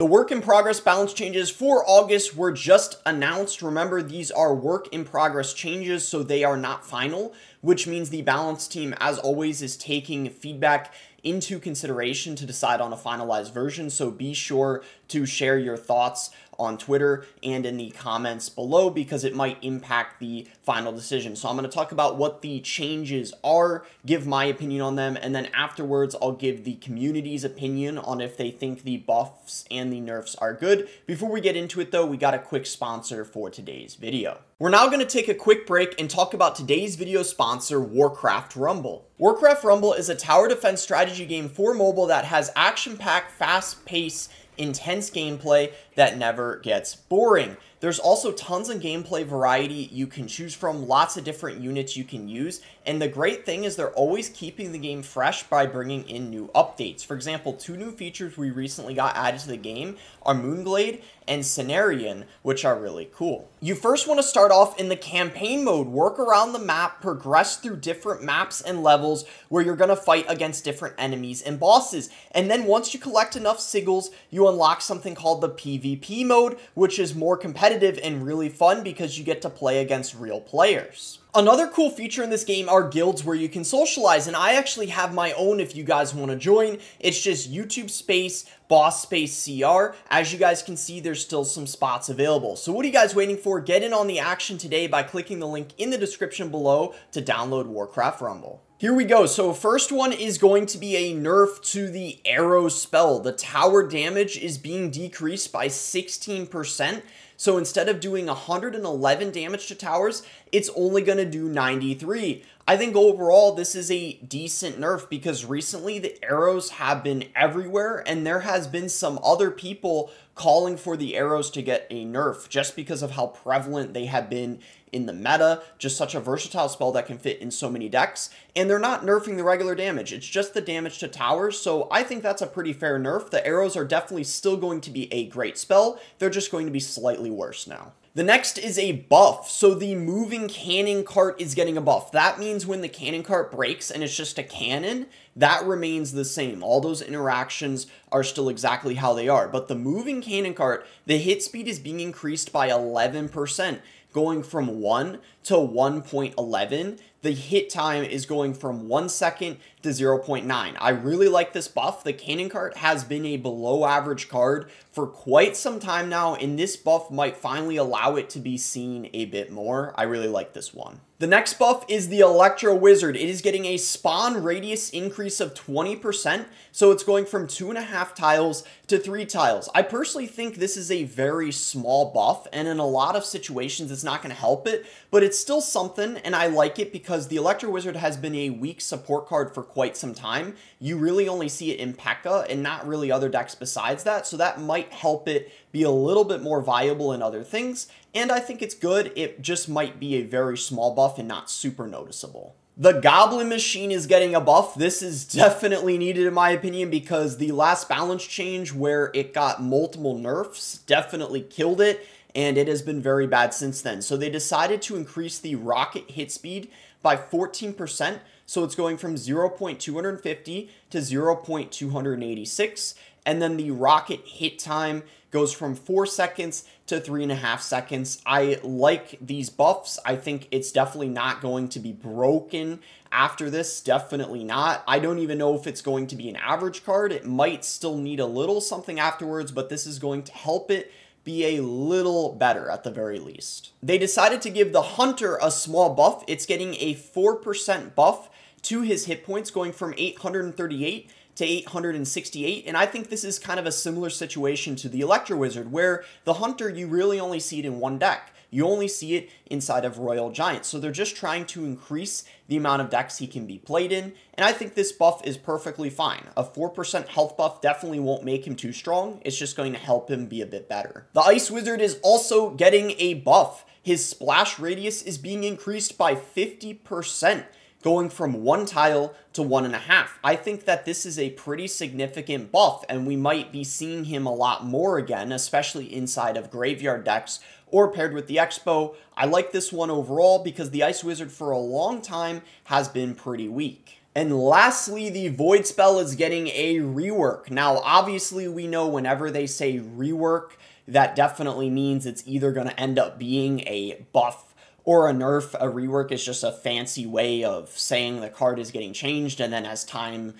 The work in progress balance changes for August were just announced. Remember, these are work in progress changes, so they are not final, which means the balance team, as always, is taking feedback into consideration to decide on a finalized version. So be sure to share your thoughts on Twitter and in the comments below because it might impact the final decision. So I'm going to talk about what the changes are, give my opinion on them, and then afterwards I'll give the community's opinion on if they think the buffs and the nerfs are good. Before we get into it though, we got a quick sponsor for today's video. We're now going to take a quick break and talk about today's video sponsor, Warcraft Rumble. Warcraft Rumble is a tower defense strategy game for mobile that has action-packed, fast-paced, intense gameplay that never gets boring. There's also tons of gameplay variety you can choose from, lots of different units you can use, and the great thing is they're always keeping the game fresh by bringing in new updates. For example, 2 new features we recently got added to the game are Moonglade and Cenarion, which are really cool. You first want to start off in the campaign mode, work around the map, progress through different maps and levels where you're going to fight against different enemies and bosses, and then once you collect enough sigils, you unlock something called the PvP mode, which is more competitive and really fun because you get to play against real players. Another cool feature in this game are guilds where you can socialize, and I actually have my own if you guys want to join. It's just YouTube space, boss space CR. As you guys can see, there's still some spots available. So what are you guys waiting for? Get in on the action today by clicking the link in the description below to download Warcraft Rumble. Here we go. So first one is going to be a nerf to the arrow spell. The tower damage is being decreased by 16%. So instead of doing 111 damage to towers, it's only going to do 93. I think overall this is a decent nerf because recently the arrows have been everywhere and there has been some other people calling for the arrows to get a nerf just because of how prevalent they have been in the meta, just such a versatile spell that can fit in so many decks, and they're not nerfing the regular damage, it's just the damage to towers, so I think that's a pretty fair nerf. The arrows are definitely still going to be a great spell, they're just going to be slightly worse now. The next is a buff. So the moving cannon cart is getting a buff. That means when the cannon cart breaks and it's just a cannon, that remains the same. All those interactions are still exactly how they are. But the moving cannon cart, the hit speed is being increased by 11%, going from 1 to 1.11. The hit time is going from 1 second to 0.9. I really like this buff. The cannon cart has been a below average card for quite some time now, and this buff might finally allow it to be seen a bit more. I really like this one. The next buff is the Electro Wizard. It is getting a spawn radius increase of 20%, so it's going from 2.5 tiles to 3 tiles. I personally think this is a very small buff, and in a lot of situations it's not going to help it, but it's still something, and I like it because the Electro Wizard has been a weak support card for quite some time. You really only see it in P.E.K.K.A. and not really other decks besides that, so that might help it be a little bit more viable in other things, and I think it's good. It just might be a very small buff and not super noticeable. The Goblin Machine is getting a buff. This is definitely needed in my opinion because the last balance change where it got multiple nerfs definitely killed it, and it has been very bad since then. So they decided to increase the rocket hit speed by 14%, so it's going from 0.250 to 0.286, and then the rocket hit time goes from 4 seconds to 3.5 seconds. I like these buffs. I think it's definitely not going to be broken after this. Definitely not. I don't even know if it's going to be an average card. It might still need a little something afterwards, but this is going to help it be a little better at the very least. They decided to give the Hunter a small buff. It's getting a 4% buff to his hit points, going from 838 to 868, and I think this is kind of a similar situation to the Electro Wizard, where the Hunter, you really only see it in one deck. You only see it inside of Royal Giant, so they're just trying to increase the amount of decks he can be played in, and I think this buff is perfectly fine. A 4% health buff definitely won't make him too strong, it's just going to help him be a bit better. The Ice Wizard is also getting a buff. His splash radius is being increased by 50%. Going from 1 tile to 1.5. I think that this is a pretty significant buff, and we might be seeing him a lot more again, especially inside of graveyard decks or paired with the Expo. I like this one overall because the Ice Wizard for a long time has been pretty weak. And lastly, the Void spell is getting a rework. Now, obviously, we know whenever they say rework, that definitely means it's either going to end up being a buff or a nerf. A rework is just a fancy way of saying the card is getting changed, and then as time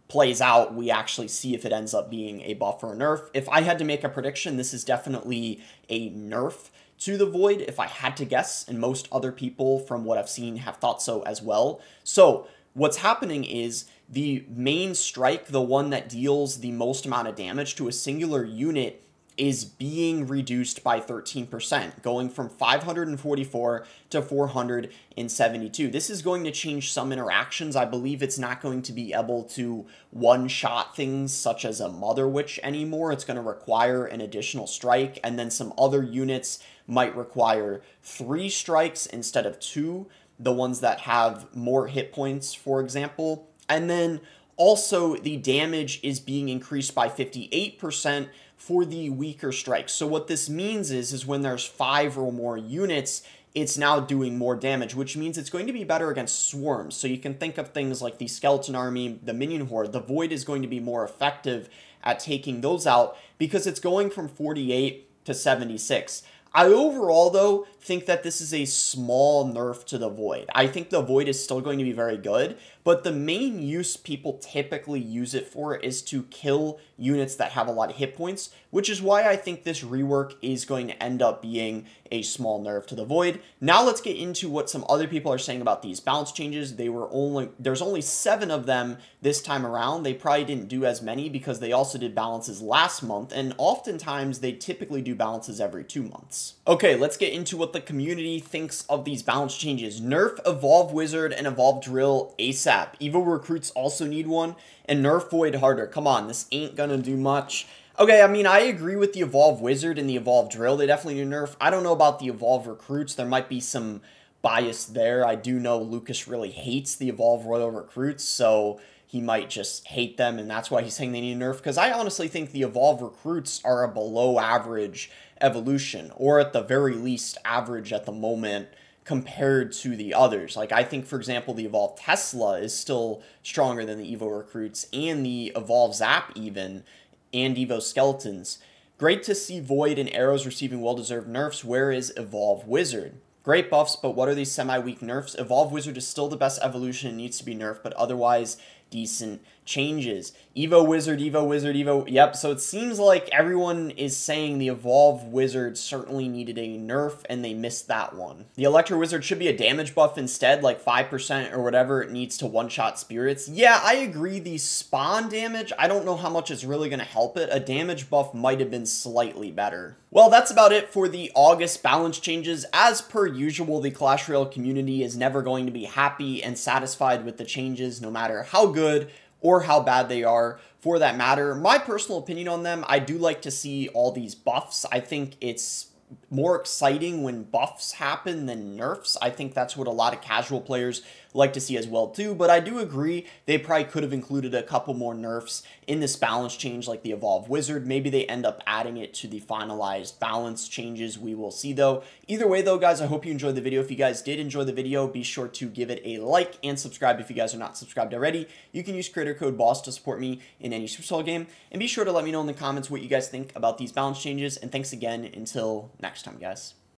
plays out, we actually see if it ends up being a buff or a nerf. If I had to make a prediction, this is definitely a nerf to the Void, if I had to guess, and most other people from what I've seen have thought so as well. So what's happening is the main strike, the one that deals the most amount of damage to a singular unit, is being reduced by 13%, going from 544 to 472. This is going to change some interactions. I believe it's not going to be able to one-shot things such as a Mother Witch anymore. It's going to require an additional strike, and then some other units might require 3 strikes instead of 2, the ones that have more hit points, for example. And then also the damage is being increased by 58% for the weaker strikes. So what this means is when there's 5 or more units, it's now doing more damage, which means it's going to be better against swarms. So you can think of things like the Skeleton Army, the Minion Horde. The Void is going to be more effective at taking those out because it's going from 48 to 76. I overall, though, think that this is a small nerf to the Void. I think the Void is still going to be very good, but the main use people typically use it for is to kill units that have a lot of hit points, which is why I think this rework is going to end up being a small nerf to the Void. Now let's get into what some other people are saying about these balance changes. There's only 7 of them this time around. They probably didn't do as many because they also did balances last month, and oftentimes they typically do balances every 2 months. Okay, let's get into what the community thinks of these balance changes. Nerf Evolve Wizard and Evolve Drill ASAP. Evo recruits also need one, and nerf Void harder. Come on, this ain't gonna do much. Okay, I mean, I agree with the Evolve Wizard and the Evolve Drill. They definitely need nerf. I don't know about the Evolve Recruits. There might be some bias there. I do know Lucas really hates the Evolve Royal Recruits, so he might just hate them, and that's why he's saying they need a nerf. Because I honestly think the Evolve Recruits are a below average evolution, or at the very least average at the moment compared to the others. Like, I think, for example, the Evolve Tesla is still stronger than the Evo Recruits, and the Evolve Zap even, and Evo Skeletons. Great to see Void and Arrows receiving well-deserved nerfs. Where is Evolve Wizard? Great buffs, but what are these semi-weak nerfs? Evolve Wizard is still the best evolution and needs to be nerfed, but otherwise decent changes. Evo Wizard, Evo Wizard, Evo... Yep, so it seems like everyone is saying the Evolve Wizard certainly needed a nerf, and they missed that one. The Electro Wizard should be a damage buff instead, like 5% or whatever it needs to one-shot spirits. Yeah, I agree. The spawn damage, I don't know how much it's really going to help it. A damage buff might have been slightly better. Well, that's about it for the August balance changes. As per usual, the Clash Royale community is never going to be happy and satisfied with the changes, no matter how good or how bad they are, for that matter. My personal opinion on them, I do like to see all these buffs. I think it's more exciting when buffs happen than nerfs. I think that's what a lot of casual players like to see as well too, but I do agree they probably could have included a couple more nerfs in this balance change, like the Evolve Wizard. Maybe they end up adding it to the finalized balance changes. We will see though. Either way though, guys, I hope you enjoyed the video. If you guys did enjoy the video, be sure to give it a like and subscribe if you guys are not subscribed already. You can use creator code BOSS to support me in any Supercell game, and be sure to let me know in the comments what you guys think about these balance changes, and thanks again until next time, guys.